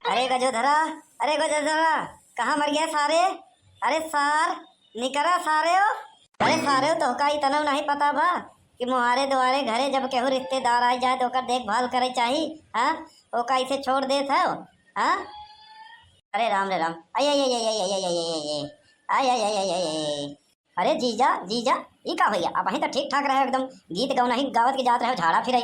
अरे गजोधरा, अरे गजोधरा, कहाँ मर गया सारे? अरे सार निकरा सारे हो। अरे सारे हो तो का इतना नहीं पता बा कि मुहारे दुआरे घरे जब केहू रिश्तेदार आ जाए तो ओकर देखभाल करे चाही। हाँ, ओका इसे छोड़ देत है। हाँ, अरे राम रे राम, आई आई आई आई आई आई आई आई आई आई आई आई आई। अरे जीजा जीजा, ई का भैया आप वहीं तो ठीक ठाक रहे हो, एकदम गीत गौना ही गावत के जात रहे हो, झाड़ा फिरे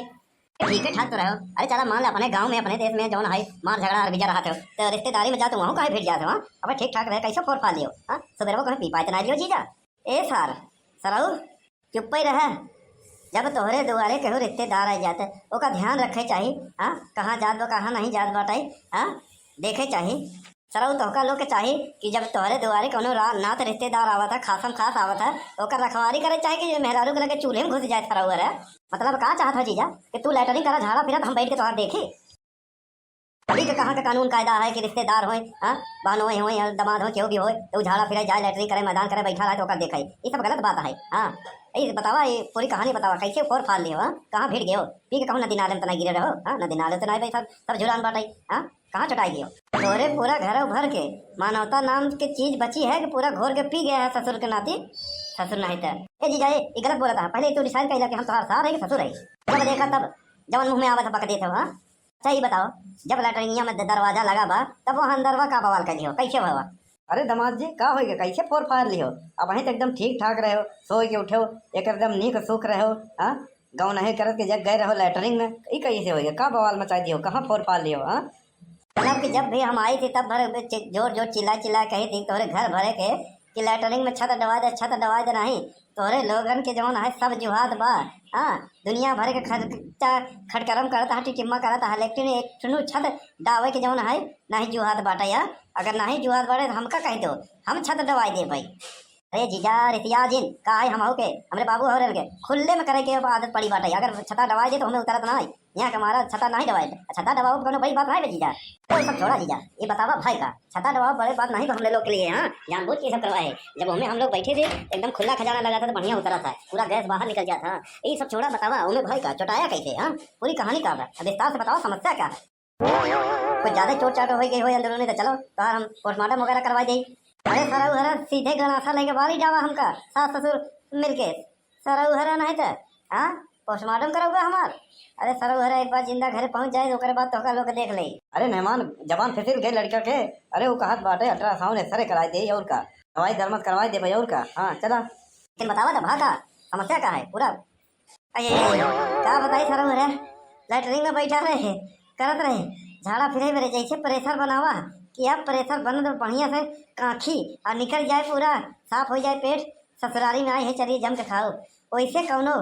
ठीक है ठाक तो रहो। अरे चला मान ले अपने गांव में अपने देश में जौन है मार झगड़ा और बिजा रहा थे तो रिश्तेदारी में जा तो वहाँ कहीं भिड़ जाते हो। अब ठीक ठाक रहे, कैसे फोर फा लियो? हाँ, सुबह को कहीं पी पाए तो ना लियो जीजा। ए सार सराऊ चुप ही रहे। जब तोहरे दुआरे केहू रिश्तेदार आ जाते ओका ध्यान रखे चाहिए। हाँ, कहाँ जात बा कहाँ नहीं जात बाटाई। हाँ, देखे चाहिए सराऊ तोहका लोग के चाहिए कि जब तोहरे दुआरे कोनो नात रिश्तेदार आवत है, खासम खास आवत है, तो ओकर रखवारी करे चाहिए कि मेहरारू के लगे चूल्हे में घुस जाए सराऊ रे। मतलब का चाहत है जीजा कि तू लैटरिंग करा झाड़ा फिरत हम बैठ के तोहार देखे? अभी के कहाँ का कानून कायदा है कि रिश्तेदार हो, हाँ, बहन हो दमाद हो केहू भी हो तो झाड़ा फिरे जाए लैटरिंग करे मैदान करे बैठा रहे तो ओकर देखे, ये सब गलत बात है। हाँ, ये बतावा, ये पूरी कहानी बतावा कैसे फोर फाल लियो? हाँ, कहाँ भिड़ गए हो? पी के कहूँ नदी नाले में तो नहीं गिरे रहो? हाँ, नदी नाले तो नहीं भाई सब झुलान बाटाई। हाँ, कहाँ चटाई गयो? तोरे पूरा घर भर के मानवता नाम के चीज बची है कि पूरा घोर के पी गया है ससुर के नाती। ससुर नहीं था ए जीजा, ये गलत बोला था। पहले तू डिसाइड कर कि हम तुम्हारा सार है कि ससुर है? जब देखा तब जवन मुंह में आवा था पक देते हो। हाँ, सही बताओ, जब लैटरिंगिया में दरवाजा लगा बा तब वहाँ अंदरवा का बवाल कर लियो? कैसे भवा? अरे दमाद जी का होइगे, कैसे फोर फार लियो? अब वहीं तो एकदम ठीक ठाक रहे हो, सो के उठे हो एकदम नीक सुख रहे हो। हाँ, गाँव नहीं करत के जग गए रहो लैटरिंग में, ये कैसे होइगे? का बवाल मचा दियो, कहाँ फोर फार लियो? हाँ, मतलब कि जब भी हम आई थी तब भर जोर जोर चिल्ला चिल्ला कही थी तोहरे घर भरे के कि लैटरिंग में छत दबा दे, छत दबा दे। नहीं, तोहरे लोगन के जौन है सब जुहाद बा। हाँ, दुनिया भर के खर्चा खटकरम करता है, टिटिम्मा करता है, लेकिन एक ठुनु छत डावे के जौन है नहीं जुहाद बाटा। या अगर नहीं जुहाद बाटे तो हमका कह दो, हम छत दबाई दे भाई। अरे जीजा रितिया जिन का है हम के हमरे बाबू हो रहे के खुले में करे के आदत पड़ी बाटे। अगर छता दबाई दे तो हमें उतरत ना है। यहाँ हमारा छता नहीं दबाए, छता दबाओ कोनो बड़ी बात नहीं जीजा। तो सब छोड़ा जीजा, ये बतावा भाई का छता दबाओ बड़े बात नहीं हम लोग के लिए। हाँ, जानबूझ के सब करवाए। जब हमें हम लोग बैठे थे एकदम खुला खजाना लगा था तो बढ़िया उतरा था, पूरा गैस बाहर निकल जाता। हाँ, ये सब छोड़ा, बतावा उन्हें भाई का चोटाया कैसे? हाँ, पूरी कहानी का विस्तार से बताओ, समस्या क्या है? कुछ ज्यादा चोट चाट हो गई हो अंदरूनी तो चलो तो हम पोस्टमार्टम वगैरह करवा दें। अरे सरऊ हरा सीधे गणासा लेके बारी जावा हमका सास ससुर मिलके। सरऊ हरा नहीं तो हाँ पोस्टमार्टम कराऊगा हमार। अरे सरऊ हरा एक बार जिंदा घरे पहुंच जाए तो बाद तो लोग देख ले। अरे मेहमान जवान फिसल गए लड़का के। अरे वो कहत बाटे अल्ट्रासाउंड एक्सरे कराई दे और का दवाई दरमत करवाई दे भाई और का। हाँ चला, लेकिन बतावा तो भागा समस्या का है पूरा। क्या बताई सरऊ हरा, लैटरिंग में बैठा रहे करत रहे झाड़ा फिरे मेरे जैसे प्रेशर बनावा कि अब प्रेशर बन तो बढ़िया से काखी और निकल जाए, पूरा साफ हो जाए पेट। ससुरारी में आए है चलिए जम के खाओ, वैसे कौनो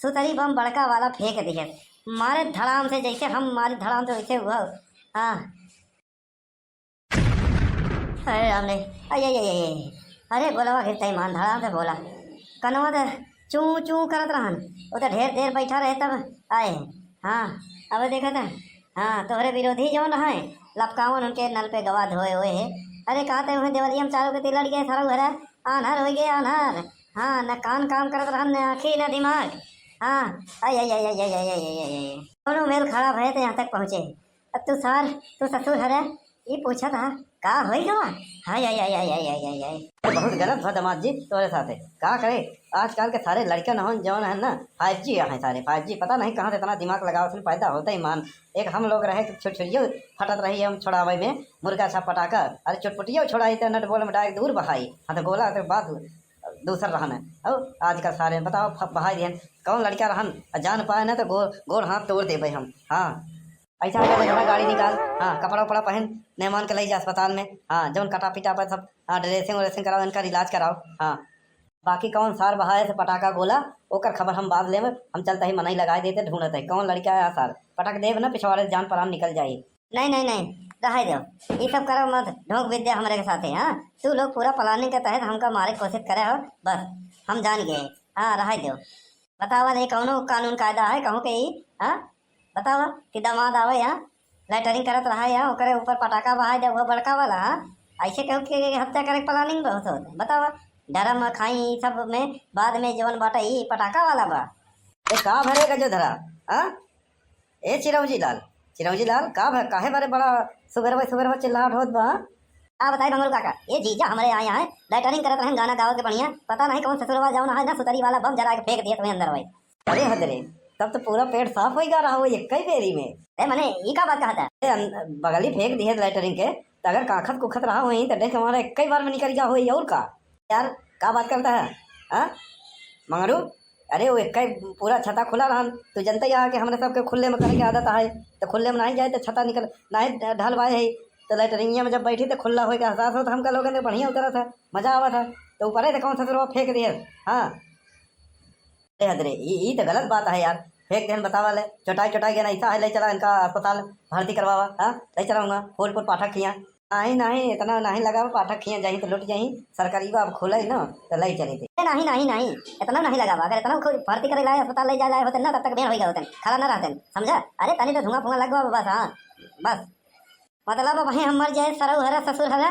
सुतरी बम बड़का वाला फेंक दिए मारे धड़ाम से, जैसे हम मारे धड़ाम से वैसे हुआ। हाँ, अरे राम ने अरे बोला घिरता मान धड़ाम से बोला कनवा तो चू चू करत रहन। वो तो ढेर देर बैठा रहे तब आए। हाँ, अब देखा था। हाँ, तोहरे विरोधी जौन है लपकावन उनके नल पे गवा धोए हुए है। अरे कहते हुए देवलिया में चारों के तिलड़ गए सारा घर आन्हर हो गया आन्हर। हाँ, न कान काम करत रहन, न आँखी न दिमाग। हाँ, आई आई आई आई आई आई आई आई दोनों मेल खराब है तो यहाँ तक पहुँचे। अब तू ससुर है ये पूछा था का हो गवा? हाय आई आई आई आई आई आई आई तो बहुत गलत था दमाद जी तोरे साथे। का करे आजकल के सारे लड़के न हो जौन है ना 5G है, सारे 5G पता नहीं कहाँ से इतना दिमाग लगाओ उसमें पैदा होता ही मान। एक हम लोग रहे छुटछुटियो फटत रही हम छोड़ावे में मुर्गा सा पटाकर। अरे चुटपुटियो छोड़ाई तो नट बोल में डायरेक्ट दूर बहाई। हाँ तो गोला तो बात दूसर रहन है। अब आजकल सारे बताओ बहाई दिहन कौन लड़का रहन जान पाए ना तो गोर हाथ तोड़ देवे हम। हाँ, ऐसा हमारा गाड़ी निकाल। हाँ, कपड़ा उपड़ा पहन मेहमान के ले जा अस्पताल में। हाँ, जौन कटा पिटा पर सब हाँ ड्रेसिंग व्रेसिंग कराओ, इनका इलाज कराओ। हाँ, बाकी कौन सार बहाए से पटाखा गोला ओकर खबर हम बाद लेव। हम चलते ही मनाई लगाए देते ढूंढते है कौन लड़का है सार पटक देव ना पिछवाड़े जान परान निकल जाए। नहीं नहीं नहीं रहा दो, ये सब करो मत, ढोंक विद्या हमारे के साथ है। हाँ, तू लोग पूरा प्लानिंग के तहत हमका मारे की कोशिश करे हो, बस हम जान गए। हाँ, रहा दो, बतावा नहीं कौनो कानून कायदा है कहूँ के ही। हाँ, बतावा कि दामाद आवे यहाँ लैटरिंग करत रहा यहाँ ओकरे ऊपर पटाखा बहाय दे वो बड़का वाला। हाँ, ऐसे कहूँ कि हत्या करे प्लानिंग बहुत होते बतावा। डरम खाई सब में बाद में जवन बाटा ही पटाखा वाला बा। का भरेगा जो धरा। हाँ, ए चिरौजी लाल का काहे बारे बड़ा सुबह चिल्लाहट होत बा। आ बताई भंगरू काका, ये जीजा हमारे आए हैं लेटरिंग करत रहे गाना गाओ के बढ़िया, पता नहीं कौन ससुरवा जाओ ना सुतरी वाला बम जला के फेंक दिया तुम्हें अंदर भाई। अरे हदरे, तब तो पूरा पेट साफ हो गा रहा हो एक ही फेरी में। ए मने ई का बात कहता है? बगली फेंक दी है लेटरिंग के, तो अगर काखत कुखत रहा हो तो देख हमारा एक ही बार में निकल गया हो और का यार का बात करता है हाँ मंगरू। अरे वो एक पूरा छता खुला रहा, तू जनता ही कि हमने सबके खुले में करने की आदत है, तो खुले में नहीं जाए तो छता निकल नहीं ढलवाए है, तो लेटरिंगिया में जब बैठी तो खुला हो गया एहसास हो तो हमका लोगों ने बढ़िया उतरा था, मजा आवा था, तो ऊपर है कौन सा फिर वो फेंक दिए। हाँ अरे ये तो गलत बात है यार, फेंक देन बतावा ले चटाई के ना ऐसा है ले चला इनका अस्पताल भर्ती करवावा। हाँ ले चलाऊंगा फूल पाठक खिया नहीं इतना नहीं लगा पाठक खिया जाही तो लुट जाही सरकारी अब खुले ना तो ले चली थी। नहीं इतना नहीं लगा, अगर इतना भर्ती करे लाए अस्पताल ले जाए होते ना तब तक बेर हो गए होते खड़ा ना रहते समझा। अरे तनी तो धुआं फुआं लगवा बस। हाँ बस मतलब भाई हम मर जाए सरऊ हरा ससुर हरा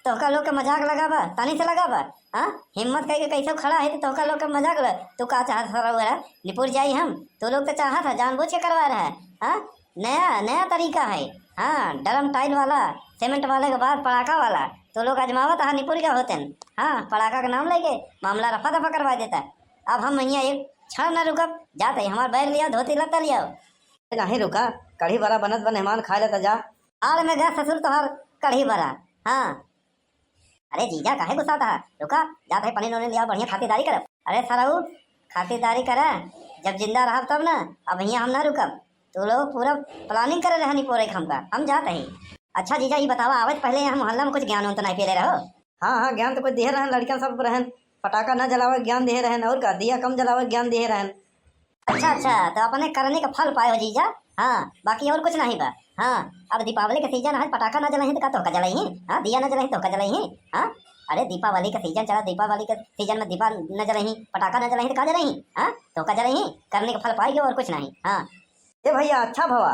तोहका लोग के मजाक लगाबा तनी से लगाबा। हाँ हिम्मत करके कैसे खड़ा है तो तोहका लोग के मजाक लगा, तू का चाहत सरऊ हरा निपुर जाई हम तो लोग तो चाहत है जानबूझ के करवा रहा है। हाँ नया तरीका है। हाँ डरम टाइल वाला सीमेंट वाले के बाद पड़ाका वाला तो लोग अजमावत है निपुर क्या होते हैं। हाँ पड़ाका का नाम लेके मामला रफा दफा करवा देता है। अब हम यहाँ एक क्षण न रुकब जाते ही हमारा बैग लिया धोती लता लिया नहीं रुका कढ़ी बड़ा बनत बा मेहमान खा लेता जा आड़ में गया ससुर तोहर कढ़ी भरा। हाँ अरे जीजा काहे गुस्सा था रुका जाते पानी नोने लिया बढ़िया खातिरदारी करब। अरे सराऊ खातिरदारी करे जब जिंदा रहा तब ना, अब यहाँ हम ना रुकब तो लोग पूरा प्लानिंग करे रहे पूरे हम जाते ही। अच्छा जीजा ये बतावा आवत पहले यहाँ मोहल्ला में कुछ ज्ञान तो नहीं पी रहे हो? हाँ ज्ञान तो कुछ दे रहे लड़कियां सब रहन पटाखा न जलावे ज्ञान दे रहे और का दिया कम जलावे ज्ञान दे रहे। अच्छा तो अपने करने का फल पाए हो जीजा। हाँ बाकी और कुछ नहीं बा। हाँ अब दीपावली का सीजन है पटाखा ना जलाई तो का तोहका जलाई। हाँ दिया न जलाई तोहका जलाई। हाँ अरे दीपावली का सीजन चला, दीपावली के सीजन में दीपा न जलाई पटाखा न जलाई तो का जलाई। हाँ तोहका जलाई करने का फल पाएगी और कुछ नहीं। हाँ ए भैया अच्छा भवा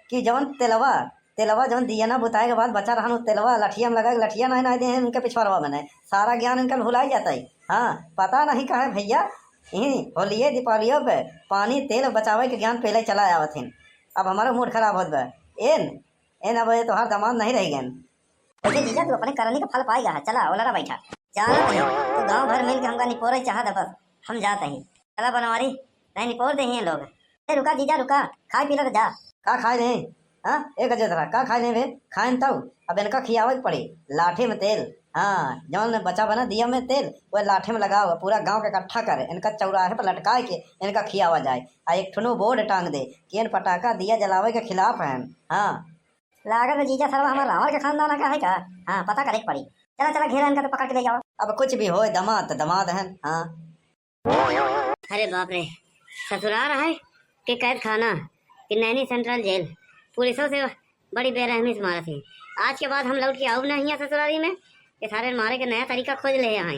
कि जवन तेलवा जवन दिया ना बुताए के बाद बचा रहा तेलवा लठिया में लगा लठिया नहीं दे उनके पिछवाड़वा में सारा ज्ञान इनका भुलाई जाता है। हाँ पता नहीं कहा भैया यही होलिये दीपावलियों पे पानी तेल बचावे के ज्ञान पहले चला आवत है। अब हमारा मूड खराब होत बा एन अब तो हर दामाद नहीं रह गए। वैसे जीजा तू अपने करने का फल पाएगा। चला ओलरा बैठा जाना नहीं तो गाँव भर मिल के हमका निपोर चाहत बस हम जाते ही। चला बनवारी नहीं निपोर दे लोग। रुका जीजा रुका खाए पी ले जा का खाए नहीं। हाँ एक जरा का खाए नहीं वे खाए तब अब इनका खियावे के पड़ी लाठे में तेल। हाँ जौन बचा बना दिया में तेल वह लाठे में लगाओ पूरा गांव के इकट्ठा करे इनका चौराहे पर लटका के इनका खियावा जाए आ एक ठुनो बोर्ड टांग दे कि इन पटाखा दिया जलावे के खिलाफ है। हाँ लागत जीजा सरवा हमारा रावण के खानदान का है का। हाँ पता करे पड़ी चला घेरा इनका तो पकड़ के ले जाओ। अब कुछ भी हो दमाद है। हाँ अरे बाप रे ससुरा रहा है कि कैद खाना कि नैनी सेंट्रल जेल पुलिसों से बड़ी बेरहमी से मारा थी। आज के बाद हम लौट के आओ नहीं ससुरारी में ये सारे मारे के नया तरीका खोज ले यहाँ।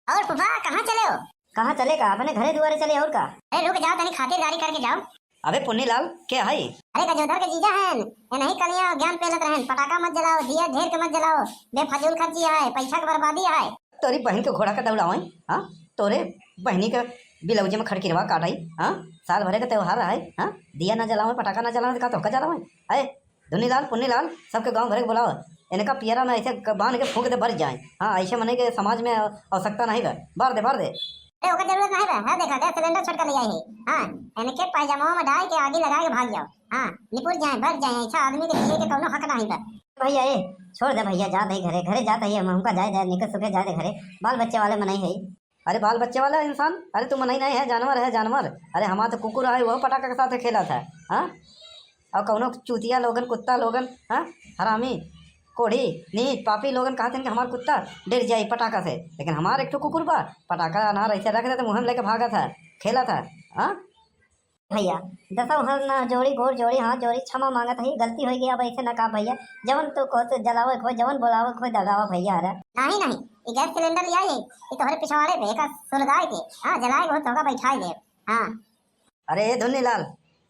और फुफा कहाँ चले हो? कहाँ चले का अपने घरे दुआरे चले और का। अरे रुक जाओ तनी खातिरदारी करके जाओ। अबे पुन्नीलाल क्या है? अरे गजोधर के जीजा हैं ये नहीं कलिया ज्ञान पेलत रहन पटाखा मत जलाओ दिया ढेर के मत जलाओ बेफजूल खर्ची है पैसा की बर्बादी है। तोरी बहन के घोड़ा का दौड़ावे। हाँ तोरे बहनी के बिलौजे में खड़किरवा काटाई। हाँ साल भरे का त्योहार है। हाँ दिया ना जलावे पटाखा ना जलावे का तोहका जलावे। अरे धुनीलाल पुन्नीलाल सबके गांव भरे के बुलाओ इनका पियरा में ऐसे बांध के फूंक दे भर जाए। हाँ ऐसे मने के समाज में आवश्यकता नहीं है भर दे। अरे ओकर जरूरत नहीं है। हाँ देखा गैस सिलेंडर छोड़ कर ले आई है। हाँ इनके पायजामा में डाल के आगे लगा के भाग जाओ। हाँ निपुर जाए भर जाए ऐसा आदमी के जिए के कौनो हक नहीं है। भैया ये छोड़ दे भैया जा दे घरे जाता है हमका जाए निकल सुखे जाए घरे बाल बच्चे वाले मनाई है। अरे बाल बच्चे वाला इंसान अरे तू मनाई नहीं है जानवर। अरे हमारा तो कुकुर है वो पटाखा के साथ खेला था। हाँ और कौनो चूतिया लोगन कुत्ता लोगन हाँ हरामी कोढ़ी नीच पापी लोगन कहते हैं कि हमारा कुत्ता डर जाए पटाखा से, लेकिन हमारा एक तो कुकुर बा पटाखा अनार ऐसे रख देते मुँह में लेके भागा था खेला था। हाँ भैया दसों हर ना जोड़ी घोर जोड़ी हाथ जोड़ी क्षमा मांगा था गलती हो गई अब ऐसे ना कहा भैया जवन तो कहो जलावे खोई जवन बोलावे खोई दगावा भैया। नहीं ये गैस सिलेंडर लिया ये तोहरे पिछवाड़े पे का सुलगाए के। हाँ जलाए बहुत होगा बैठाई दे। हाँ अरे धुन्नीलाल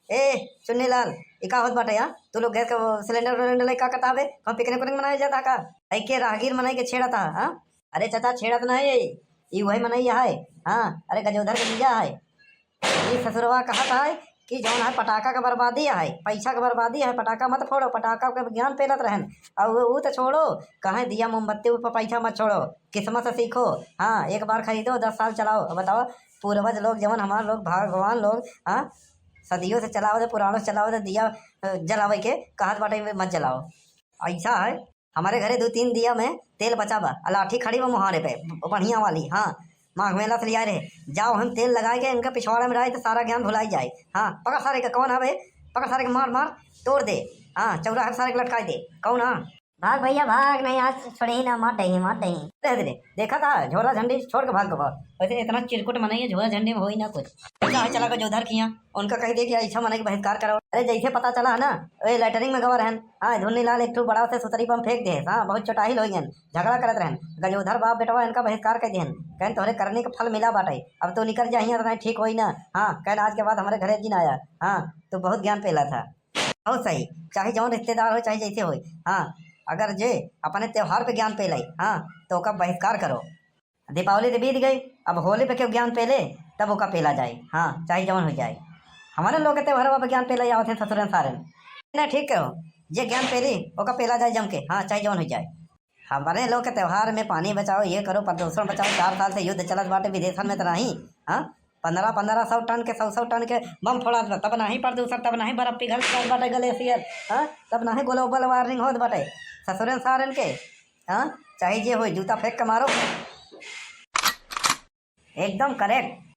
ए चुन्नीलाल इका होत बाटे। यार तू लोग गैस का सिलेंडर का कताबे हम पिकनिक मनाया जाता का ऐ के राहगीर मनाई के छेड़ा था। हाँ अरे चाचा छेड़ा तो नहीं ये वही मनाई है। हाँ अरे गजोधर के जीजा है ये ससुरवा कहा था कि जौन है पटाखा का बर्बादी है, पैसा का बर्बादी है। पटाखा मत फोड़ो, पटाखा के ज्ञान पेलत रहन। और वो तो छोड़ो, कहे दिया मोमबत्ती ऊपर पैसा मत छोड़ो, किस्मत से सीखो। हाँ, एक बार खरीदो 10 साल चलाओ। अब बताओ पूर्वज लोग जवन हमारे लोग भगवान लोग, हाँ सदियों से चलाओ दे, पुरानों से चलाओ दे दिया जलावे के, कहत बाटे मत जलाओ। ऐसा है हमारे घरे 2-3 दिया में तेल बचा बा, लाठी खड़ी बा मुहारे पे बढ़िया वाली। हाँ, माघ मेला से लिया रहे, जाओ हम तेल लगाए के इनका पिछवाड़े में रहे तो सारा ज्ञान भुलाई जाए। हाँ, पकड़ सारे का कौन है भाई, पकड़ सारे के मार मार तोड़ दे। हाँ, चौराहे सारे के लटकाई दे। कौन? हाँ भाग भैया भाग, नहीं आज छोड़े ही ना, मार दही मार दही। रह दे। देखा था झोला झंडी छोड़ के भाग गवा। वैसे इतना चिरकुट मनाई है, झोला झंडी में हो ही ना कुछ। ऐसा चला कर जोधर किया उनका कह दे कि ऐसा मना के बहिष्कार करो। अरे जैसे पता चला है ना, ए लेटरिंग में गवा रहन। हाँ, धुन्नी लाल एक ठू बड़ा से सुतरी पर फेंक दे। हाँ, बहुत चटाही लोगन झगड़ा करत रहन। गजोधर बाप बेटवा इनका बहिष्कार कर देहन, कहन तोहरे करने का फल मिला बाटे, अब तो निकल जाइए तो नहीं ठीक होई ना। हाँ, कहन आज के बाद हमारे घरे दिन आया। हाँ, तो बहुत ज्ञान पेला था। बहुत सही, चाहे जौन रिश्तेदार हो चाहे जैसे हो। हाँ, अगर जे अपने त्योहार पे ज्ञान पेलाई, हाँ तो ओका बहिष्कार करो। दीपावली तो बीत गई, अब होली पे क्यों ज्ञान पेले, तब ओका पेला जाए। हाँ, चाहे जवन हो जाए। हमारे लोग के त्योहार पे ज्ञान पेला आवत है ससुरन सारन ना, ठीक कहो जे ज्ञान पेली ओका पेला जाए जम के। हाँ, चाहे जवन हो जाए। हमारे लोग के त्योहार में पानी बचाओ, ये करो, प्रदूषण बचाओ। 4 साल से युद्ध चलत बाटे विदेशन में तो नहीं। हाँ, 1500 टन के 100 टन के बम फोड़त बा, तब नहीं प्रदूषण, तब नहीं बर्फ पिघल बाटे ग्लेशियर। हाँ, तब नहीं ग्लोबल वार्मिंग होत बाटे ससुरन सारन के। हाँ, चाहे जे हो जूता फेंक के मारो। एकदम करेक्ट।